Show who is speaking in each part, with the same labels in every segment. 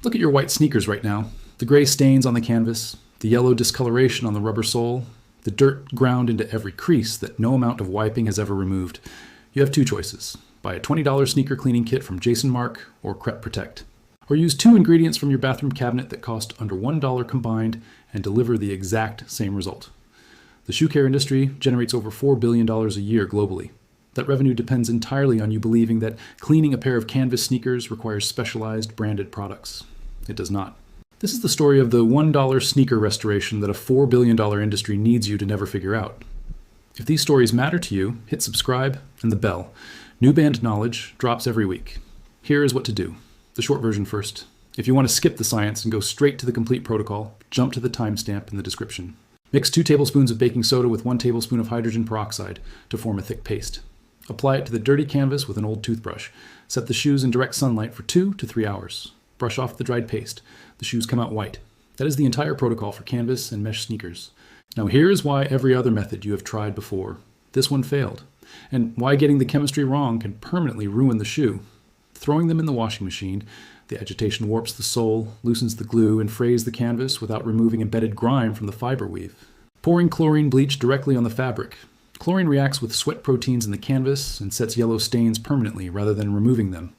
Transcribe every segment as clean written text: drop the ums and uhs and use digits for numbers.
Speaker 1: Look at your white sneakers right now. The gray stains on the canvas, the yellow discoloration on the rubber sole, the dirt ground into every crease that no amount of wiping has ever removed. You have two choices. Buy a $20 sneaker cleaning kit from Jason Markk or Crep Protect. Or use two ingredients from your bathroom cabinet that cost under $1 combined and deliver the exact same result. The shoe care industry generates over $4 billion a year globally. That revenue depends entirely on you believing that cleaning a pair of canvas sneakers requires specialized branded products. It does not. This is the story of the $1 sneaker restoration that a $4 billion industry needs you to never figure out. If these stories matter to you, hit subscribe and the bell. New band knowledge drops every week. Here is what to do. The short version first. If you want to skip the science and go straight to the complete protocol, jump to the timestamp in the description. Mix 2 tablespoons of baking soda with 1 tablespoon of hydrogen peroxide to form a thick paste. Apply it to the dirty canvas with an old toothbrush. Set the shoes in direct sunlight for 2 to 3 hours. Brush off the dried paste. The shoes come out white. That is the entire protocol for canvas and mesh sneakers. Now here is why every other method you have tried before. This one failed. And why getting the chemistry wrong can permanently ruin the shoe. Throwing them in the washing machine, the agitation warps the sole, loosens the glue, and frays the canvas without removing embedded grime from the fiber weave. Pouring chlorine bleach directly on the fabric. Chlorine reacts with sweat proteins in the canvas and sets yellow stains permanently rather than removing them.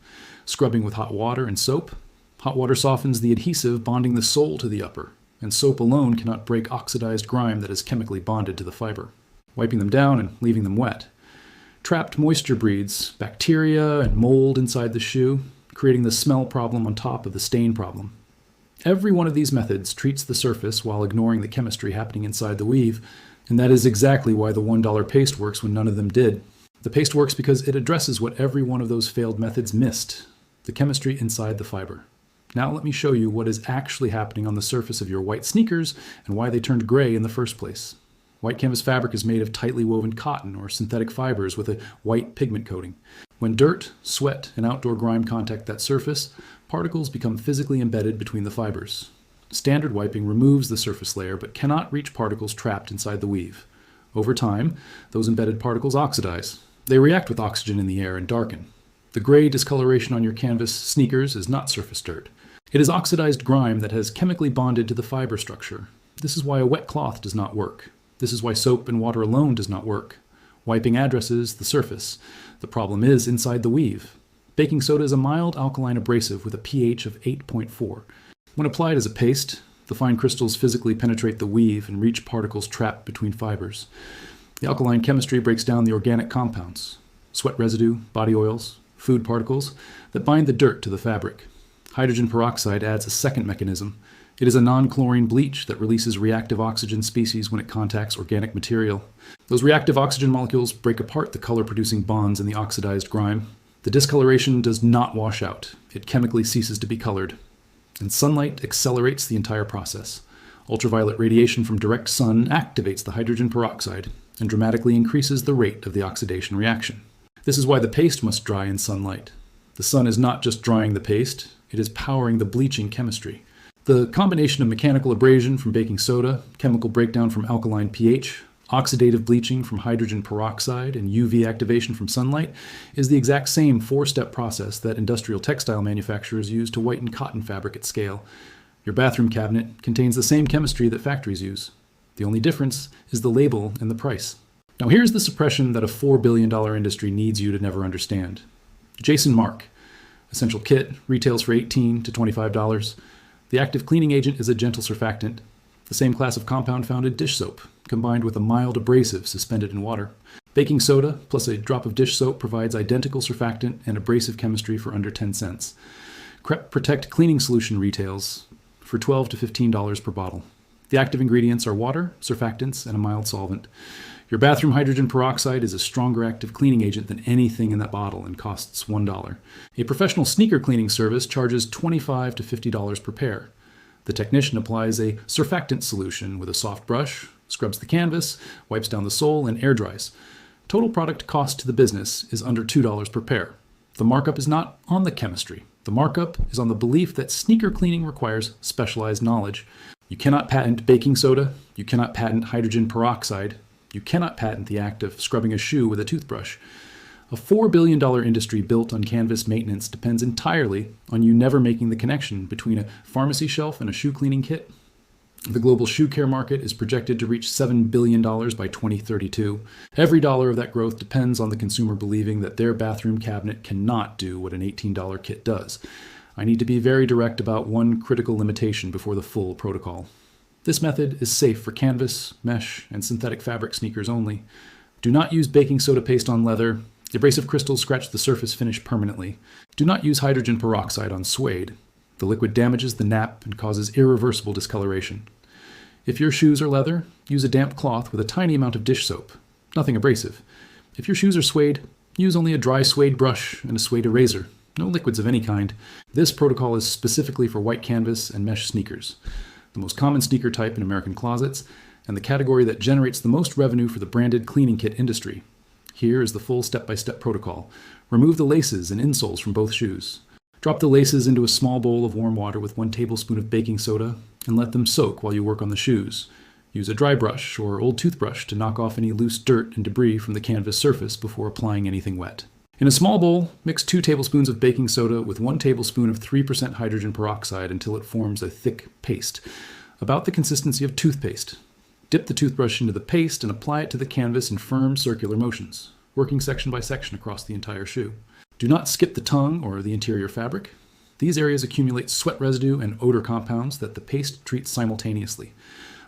Speaker 1: Scrubbing with hot water and soap. Hot water softens the adhesive bonding the sole to the upper, and soap alone cannot break oxidized grime that is chemically bonded to the fiber. Wiping them down and leaving them wet. Trapped moisture breeds bacteria and mold inside the shoe, creating the smell problem on top of the stain problem. Every one of these methods treats the surface while ignoring the chemistry happening inside the weave, and that is exactly why the $1 paste works when none of them did. The paste works because it addresses what every one of those failed methods missed, the chemistry inside the fiber. Now let me show you what is actually happening on the surface of your white sneakers and why they turned gray in the first place. White canvas fabric is made of tightly woven cotton or synthetic fibers with a white pigment coating. When dirt, sweat, and outdoor grime contact that surface, particles become physically embedded between the fibers. Standard wiping removes the surface layer but cannot reach particles trapped inside the weave. Over time, those embedded particles oxidize. They react with oxygen in the air and darken. The gray discoloration on your canvas sneakers is not surface dirt. It is oxidized grime that has chemically bonded to the fiber structure. This is why a wet cloth does not work. This is why soap and water alone does not work. Wiping addresses the surface. The problem is inside the weave. Baking soda is a mild alkaline abrasive with a pH of 8.4. When applied as a paste, the fine crystals physically penetrate the weave and reach particles trapped between fibers. The alkaline chemistry breaks down the organic compounds, sweat residue, body oils, food particles, that bind the dirt to the fabric. Hydrogen peroxide adds a second mechanism. It is a non-chlorine bleach that releases reactive oxygen species when it contacts organic material. Those reactive oxygen molecules break apart the color-producing bonds in the oxidized grime. The discoloration does not wash out. It chemically ceases to be colored. And sunlight accelerates the entire process. Ultraviolet radiation from direct sun activates the hydrogen peroxide and dramatically increases the rate of the oxidation reaction. This is why the paste must dry in sunlight. The sun is not just drying the paste, it is powering the bleaching chemistry. The combination of mechanical abrasion from baking soda, chemical breakdown from alkaline pH, oxidative bleaching from hydrogen peroxide, and UV activation from sunlight is the exact same 4-step process that industrial textile manufacturers use to whiten cotton fabric at scale. Your bathroom cabinet contains the same chemistry that factories use. The only difference is the label and the price. Now here's the suppression that a $4 billion industry needs you to never understand. Jason Markk. Essential kit retails for $18 to $25. The active cleaning agent is a gentle surfactant, the same class of compound found in dish soap, combined with a mild abrasive suspended in water. Baking soda plus a drop of dish soap provides identical surfactant and abrasive chemistry for under 10 cents. Crep Protect cleaning solution retails for $12 to $15 per bottle. The active ingredients are water, surfactants, and a mild solvent. Your bathroom hydrogen peroxide is a stronger active cleaning agent than anything in that bottle and costs $1. A professional sneaker cleaning service charges $25 to $50 per pair. The technician applies a surfactant solution with a soft brush, scrubs the canvas, wipes down the sole, and air dries. Total product cost to the business is under $2 per pair. The markup is not on the chemistry. The markup is on the belief that sneaker cleaning requires specialized knowledge. You cannot patent baking soda. You cannot patent hydrogen peroxide. You cannot patent the act of scrubbing a shoe with a toothbrush. A $4 billion industry built on canvas maintenance depends entirely on you never making the connection between a pharmacy shelf and a shoe cleaning kit. The global shoe care market is projected to reach $7 billion by 2032. Every dollar of that growth depends on the consumer believing that their bathroom cabinet cannot do what an $18 kit does. I need to be very direct about one critical limitation before the full protocol. This method is safe for canvas, mesh, and synthetic fabric sneakers only. Do not use baking soda paste on leather. Abrasive crystals scratch the surface finish permanently. Do not use hydrogen peroxide on suede. The liquid damages the nap and causes irreversible discoloration. If your shoes are leather, use a damp cloth with a tiny amount of dish soap. Nothing abrasive. If your shoes are suede, use only a dry suede brush and a suede eraser. No liquids of any kind. This protocol is specifically for white canvas and mesh sneakers, the most common sneaker type in American closets, and the category that generates the most revenue for the branded cleaning kit industry. Here is the full step-by-step protocol. Remove the laces and insoles from both shoes. Drop the laces into a small bowl of warm water with 1 tablespoon of baking soda and let them soak while you work on the shoes. Use a dry brush or old toothbrush to knock off any loose dirt and debris from the canvas surface before applying anything wet. In a small bowl, mix 2 tablespoons of baking soda with 1 tablespoon of 3% hydrogen peroxide until it forms a thick paste, about the consistency of toothpaste. Dip the toothbrush into the paste and apply it to the canvas in firm circular motions, working section by section across the entire shoe. Do not skip the tongue or the interior fabric. These areas accumulate sweat residue and odor compounds that the paste treats simultaneously.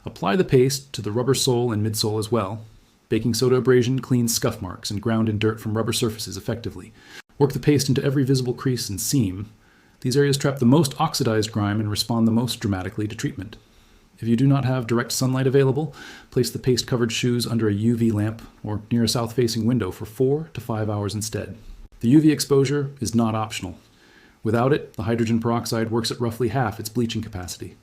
Speaker 1: Apply the paste to the rubber sole and midsole as well. Baking soda abrasion cleans scuff marks and ground-in dirt from rubber surfaces effectively. Work the paste into every visible crease and seam. These areas trap the most oxidized grime and respond the most dramatically to treatment. If you do not have direct sunlight available, place the paste-covered shoes under a UV lamp or near a south-facing window for 4 to 5 hours instead. The UV exposure is not optional. Without it, the hydrogen peroxide works at roughly half its bleaching capacity.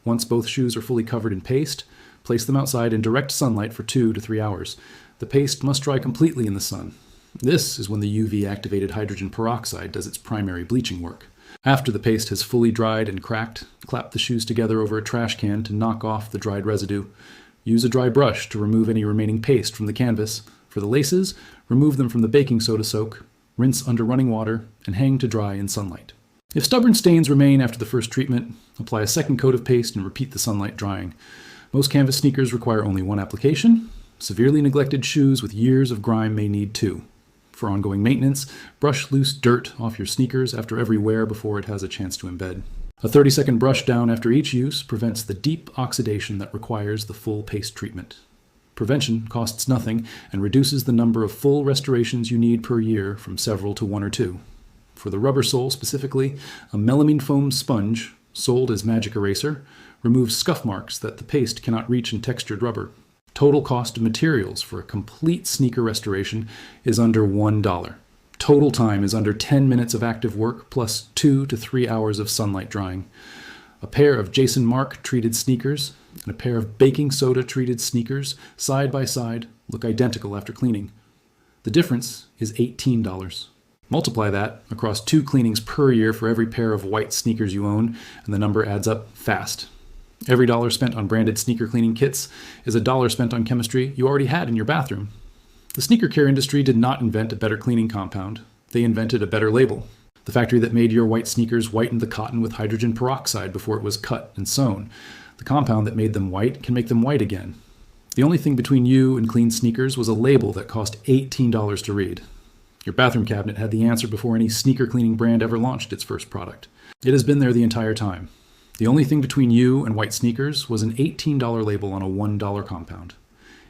Speaker 1: Once both shoes are fully covered in paste, place them outside in direct sunlight for 2 to 3 hours. The paste must dry completely in the sun. This is when the UV-activated hydrogen peroxide does its primary bleaching work. After the paste has fully dried and cracked, clap the shoes together over a trash can to knock off the dried residue. Use a dry brush to remove any remaining paste from the canvas. For the laces, remove them from the baking soda soak, rinse under running water, and hang to dry in sunlight. If stubborn stains remain after the first treatment, apply a second coat of paste and repeat the sunlight drying. Most canvas sneakers require only 1 application. Severely neglected shoes with years of grime may need 2. For ongoing maintenance, brush loose dirt off your sneakers after every wear before it has a chance to embed. A 30-second brush down after each use prevents the deep oxidation that requires the full paste treatment. Prevention costs nothing and reduces the number of full restorations you need per year from several to 1 or 2. For the rubber sole specifically, a melamine foam sponge, sold as Magic Eraser, removes scuff marks that the paste cannot reach in textured rubber. Total cost of materials for a complete sneaker restoration is under $1. Total time is under 10 minutes of active work plus 2 to 3 hours of sunlight drying. A pair of Jason Markk treated sneakers and a pair of baking soda treated sneakers side by side look identical after cleaning. The difference is $18. Multiply that across 2 cleanings per year for every pair of white sneakers you own, and the number adds up fast. Every dollar spent on branded sneaker cleaning kits is a dollar spent on chemistry you already had in your bathroom. The sneaker care industry did not invent a better cleaning compound. They invented a better label. The factory that made your white sneakers whitened the cotton with hydrogen peroxide before it was cut and sewn. The compound that made them white can make them white again. The only thing between you and clean sneakers was a label that cost $18 to read. Your bathroom cabinet had the answer before any sneaker cleaning brand ever launched its first product. It has been there the entire time. The only thing between you and white sneakers was an $18 label on a $1 compound.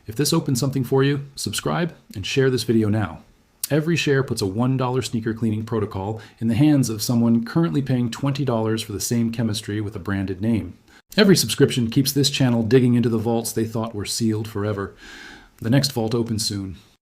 Speaker 1: If this opens something for you, subscribe and share this video now. Every share puts a $1 sneaker cleaning protocol in the hands of someone currently paying $20 for the same chemistry with a branded name. Every subscription keeps this channel digging into the vaults they thought were sealed forever. The next vault opens soon.